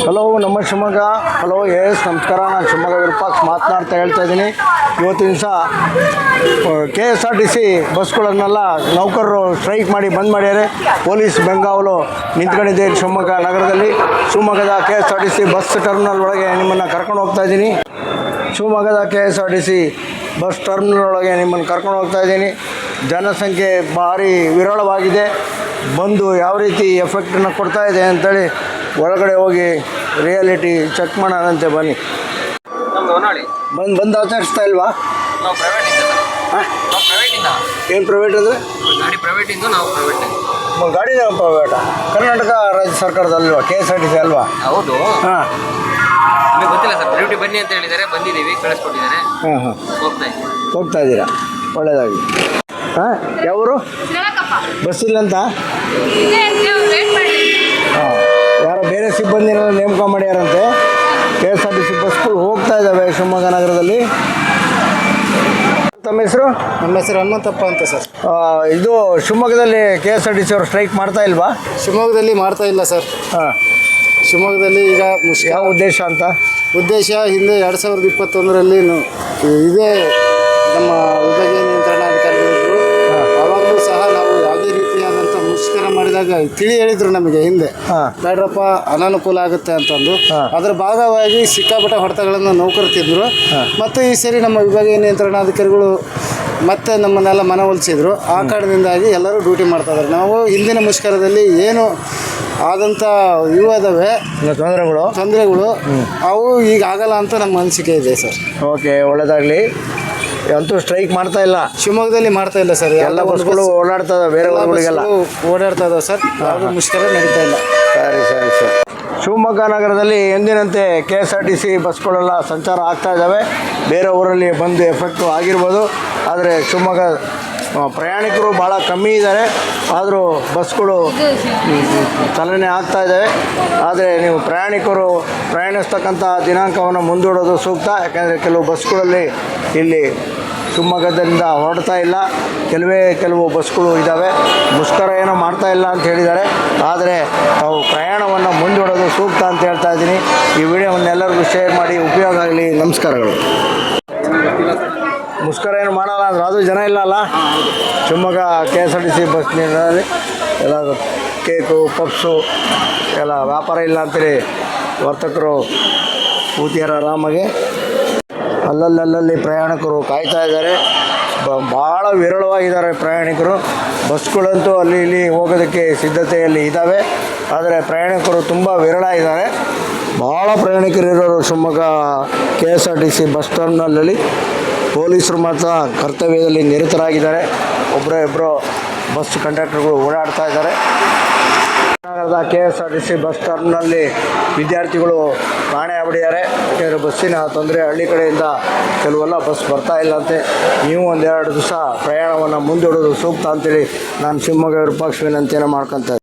Hello ನಮ್ಮ Shivamogga. Hello ನಮಸ್ಕಾರ. ನಾನು ಶಿವಮೊಗ್ಗ ವಿರೂಪಾಕ್ಷ ಮಾತನಾಡ್ತಾ ಹೇಳ್ತಾ ಇದ್ದೀನಿ. ಇವತ್ತಿನ ದಿವಸ KSRTC ಬಸ್ಗಳನ್ನೆಲ್ಲ ನೌಕರರು ಸ್ಟ್ರೈಕ್ ಮಾಡಿ ಬಂದ್ ಮಾಡ್ಯಾರೆ. ಪೊಲೀಸ್ ಬೆಂಗಾವಲು ನಿಂತ್ಕೊಂಡಿದೆ ಶಿವಮೊಗ್ಗ ನಗರದಲ್ಲಿ. ಶಿವಮೊಗ್ಗದ KSRTC ಬಸ್ ಟರ್ಮಿನಲ್ ಒಳಗೆ ನಿಮ್ಮನ್ನು ಕರ್ಕೊಂಡು ಹೋಗ್ತಾ ಇದ್ದೀನಿ. ಶಿವಮೊಗ್ಗದ KSRTC ಬಸ್ ಟರ್ಮಿನಲ್ ಒಳಗೆ ನಿಮ್ಮನ್ನು ಕರ್ಕೊಂಡು ಹೋಗ್ತಾ ಇದ್ದೀನಿ. ಜನಸಂಖ್ಯೆ ಭಾರಿ ವಿರಳವಾಗಿದೆ. ಬಂದು ಯಾವ ರೀತಿ ಎಫೆಕ್ಟನ್ನು ಕೊಡ್ತಾ ಇದೆ ಅಂತೇಳಿ ಒಳಗಡೆ ಹೋಗಿ ರಿಯಾಲಿಟಿ ಚೆಕ್ ಮಾಡೋಣಂತೆ. ಬನ್ನಿ. ಬಂದು ಆಚರಿಸ್ತಾ ಇಲ್ವಾ? ನಾವು ಪ್ರೈವೇಟಿಂದ ಹಾಂ, ನಾವು ಪ್ರೈವೇಟಿಂದ. ಏನು ಪ್ರೈವೇಟ್ ಅಂದರೆ? ಗಾಡಿ ಪ್ರೈವೇಟಿಂದ, ನಾವು ಪ್ರೈವೇಟ್. ಗಾಡಿ ಪ್ರೈವೇಟ? ಕರ್ನಾಟಕ ರಾಜ್ಯ ಸರ್ಕಾರದಲ್ವಾ KSRTC ಅಲ್ವಾ? ಹೌದು. ಹಾಂ, ನಿಮಗೆ ಗೊತ್ತಿಲ್ಲ ಸರ್, ಡ್ಯೂಟಿ ಬನ್ನಿ ಅಂತ ಹೇಳಿದ್ದಾರೆ, ಬಂದಿದ್ದೀವಿ, ಕಳಿಸ್ಕೊಟ್ಟಿದ್ದಾರೆ. ಹಾಂ ಹಾಂ, ಹೋಗ್ತಾ ಇದ್ದೀರಾ? ಒಳ್ಳೆಯದಾಗಿ. ಹಾಂ, ಯಾವರು? ಬಸ್ ಇಲ್ಲ ಅಂತ? ಹಾಂ, ಯಾರೋ ಬೇರೆ ಸಿಬ್ಬಂದಿನ ನೇಮಕ ಮಾಡ್ಯಾರಂತೆ. KSRTC ಬಸ್ಗಳು ಹೋಗ್ತಾ ಇದ್ದಾವೆ ಶಿವಮೊಗ್ಗ ನಗರದಲ್ಲಿ. ತಮ್ಮ ಹೆಸರು? ನಮ್ಮ ಹೆಸರು ಹನುಮಂತಪ್ಪ ಅಂತ ಸರ್. ಇದು ಶಿವಮೊಗ್ಗದಲ್ಲಿ KSRTC ಅವರು ಸ್ಟ್ರೈಕ್ ಮಾಡ್ತಾ ಇಲ್ವಾ? ಶಿವಮೊಗ್ಗದಲ್ಲಿ ಮಾಡ್ತಾ ಇಲ್ಲ ಸರ್. ಹಾಂ, ಶಿವಮೊಗ್ಗದಲ್ಲಿ ಈಗ ಯಾವ ಉದ್ದೇಶ ಅಂತ? ಉದ್ದೇಶ ಹಿಂದೆ 2021ರಲ್ಲಿ ಇದೇ ನಮ್ಮ ವಿಭಾಗೀಯ ನಿಯಂತ್ರಣಾಧಿಕಾರಿಗಳಿದ್ರು. ಆವಾಗಲೂ ಸಹ ನಾವು ಯಾವುದೇ ರೀತಿಯಾದಂಥ ಮುಷ್ಕರ ಮಾಡಿದಾಗ ತಿಳಿ ಹೇಳಿದರು ನಮಗೆ ಹಿಂದೆ, ಬೇಡ್ರಪ್ಪ ಅನಾನುಕೂಲ ಆಗುತ್ತೆ ಅಂತಂದು. ಅದರ ಭಾಗವಾಗಿ ಸಿಕ್ಕಾಪಟ್ಟೆ ಹೊಡೆತಗಳನ್ನು ನೌಕರು ತಿಂದರು. ಮತ್ತು ಈ ಸರಿ ನಮ್ಮ ವಿಭಾಗೀಯ ನಿಯಂತ್ರಣಾಧಿಕಾರಿಗಳು ಮತ್ತೆ ನಮ್ಮನ್ನೆಲ್ಲ ಮನವೊಲಿಸಿದ್ರು. ಆ ಕಾರಣದಿಂದಾಗಿ ಎಲ್ಲರೂ ಡ್ಯೂಟಿ ಮಾಡ್ತಾಯಿದ್ದಾರೆ. ನಾವು ಹಿಂದಿನ ಮುಷ್ಕರದಲ್ಲಿ ಏನು ಆದಂಥ ಇವು ಅದಾವೆ ತೊಂದರೆಗಳು ಅವು ಈಗ ಆಗಲ್ಲ ಅಂತ ನಮ್ಮ ಅನಿಸಿಕೆ ಇದೆ ಸರ್. ಓಕೆ, ಒಳ್ಳೆಯದಾಗಲಿ. ಅಂತೂ ಸ್ಟ್ರೈಕ್ ಮಾಡ್ತಾ ಇಲ್ಲ ಶಿವಮೊಗ್ಗದಲ್ಲಿ ಮಾಡ್ತಾ ಇಲ್ಲ ಸರ್. ಎಲ್ಲ ಬಸ್ಗಳು ಓಡಾಡ್ತಾ ಇದಾವೆ, ಬೇರೆ ಊರುಗಳಿಗೆಲ್ಲ ಓಡಾಡ್ತಾ ಇದಾವೆ ಸರ್. ಯಾವುದು ಮುಷ್ಕರ ನಡೀತಾ ಇಲ್ಲ. ಸರಿ. ಶಿವಮೊಗ್ಗ ನಗರದಲ್ಲಿ ಎಂದಿನಂತೆ KSRTC ಬಸ್ಗಳೆಲ್ಲ ಸಂಚಾರ ಆಗ್ತಾ ಇದ್ದಾವೆ. ಬೇರೆ ಊರಲ್ಲಿ ಬಂದು ಎಫೆಕ್ಟು ಆಗಿರ್ಬೋದು. ಆದರೆ ಶಿವಮೊಗ್ಗ ಪ್ರಯಾಣಿಕರು ಭಾಳ ಕಮ್ಮಿ ಇದ್ದಾರೆ. ಆದರೂ ಬಸ್ಗಳು ಚಲನೆ ಆಗ್ತಾ ಇದ್ದಾವೆ. ಆದರೆ ನೀವು ಪ್ರಯಾಣಿಕರು ಪ್ರಯಾಣಿಸ್ತಕ್ಕಂಥ ದಿನಾಂಕವನ್ನು ಮುಂದೂಡೋದು ಸೂಕ್ತ. ಯಾಕೆಂದರೆ ಕೆಲವು ಬಸ್ಗಳಲ್ಲಿ ಇಲ್ಲಿ ಶಿವಮೊಗ್ಗದಿಂದ ಹೊರಡ್ತಾ ಇಲ್ಲ. ಕೆಲವು ಬಸ್ಗಳು ಇದ್ದಾವೆ. ಮುಷ್ಕರ ಏನೋ ಮಾಡ್ತಾ ಇಲ್ಲ ಅಂತ ಹೇಳಿದ್ದಾರೆ. ಆದರೆ ತಾವು ಪ್ರಯಾಣವನ್ನು ಮುಂದೂಡೋದು ಸೂಕ್ತ ಅಂತ ಹೇಳ್ತಾ ಇದ್ದೀನಿ. ಈ ವಿಡಿಯೋವನ್ನೆಲ್ಲರಿಗೂ ಶೇರ್ ಮಾಡಿ, ಉಪಯೋಗ ಆಗಲಿ. ನಮಸ್ಕಾರಗಳು. ಮುಷ್ಕರ ಏನು ಮಾಡಲ್ಲ ಅಂದ್ರೆ ಅದು ಜನ ಇಲ್ಲ ಅಲ್ಲ. ಶಿವಮೊಗ್ಗ KSRTC ಬಸ್ ನಿಲ್ದಾಣದಲ್ಲಿ ಎಲ್ಲ ಕೇಕು ಪಪ್ಸು ಎಲ್ಲ ವ್ಯಾಪಾರ ಇಲ್ಲ ಅಂತೇಳಿ ವರ್ತಕರು ಕೂತಿಯಾರ ಆರಾಮಾಗೆ. ಅಲ್ಲಲ್ಲಿ ಪ್ರಯಾಣಿಕರು ಕಾಯ್ತಾ ಇದ್ದಾರೆ. ಭಾಳ ವಿರಳವಾಗಿದ್ದಾರೆ ಪ್ರಯಾಣಿಕರು. ಬಸ್ಗಳಂತೂ ಅಲ್ಲಿ ಇಲ್ಲಿ ಹೋಗೋದಕ್ಕೆ ಸಿದ್ಧತೆಯಲ್ಲಿ ಇದ್ದಾವೆ. ಆದರೆ ಪ್ರಯಾಣಿಕರು ತುಂಬ ವಿರಳ ಇದ್ದಾರೆ. ಭಾಳ ಪ್ರಯಾಣಿಕರು ಇರೋರು ಶಿವಮೊಗ್ಗ KSRTC ಬಸ್ ಟರ್ಮಿನಲಲ್ಲಿ. ಪೊಲೀಸರು ಮಾತ್ರ ಕರ್ತವ್ಯದಲ್ಲಿ ನಿರತರಾಗಿದ್ದಾರೆ. ಇಬ್ಬರು ಬಸ್ ಕಂಡಕ್ಟರ್ಗಳು ಓಡಾಡ್ತಾ ಇದ್ದಾರೆ. ನಗರದ KSRTC ಬಸ್ ಟರ್ಮಿನಲ್ಲಿ ವಿದ್ಯಾರ್ಥಿಗಳು ಕಾಣೆ ಆಗ್ಬಿಟ್ಟಿದ್ದಾರೆ. ಯಾಕೆಂದರೆ ಬಸ್ಸಿನ ತೊಂದರೆ, ಹಳ್ಳಿ ಕಡೆಯಿಂದ ಕೆಲವೆಲ್ಲ ಬಸ್ ಬರ್ತಾ ಇಲ್ಲ ಅಂತೆ. ನೀವು ಒಂದೆರಡು ದಿವಸ ಪ್ರಯಾಣವನ್ನು ಮುಂದೂಡೋದು ಸೂಕ್ತ ಅಂತೇಳಿ ನಾನು ಶಿವಮೊಗ್ಗ ವಿರೂಪಾಕ್ಷ ವಿನಂತಿಯನ್ನು ಮಾಡ್ಕೊತಾ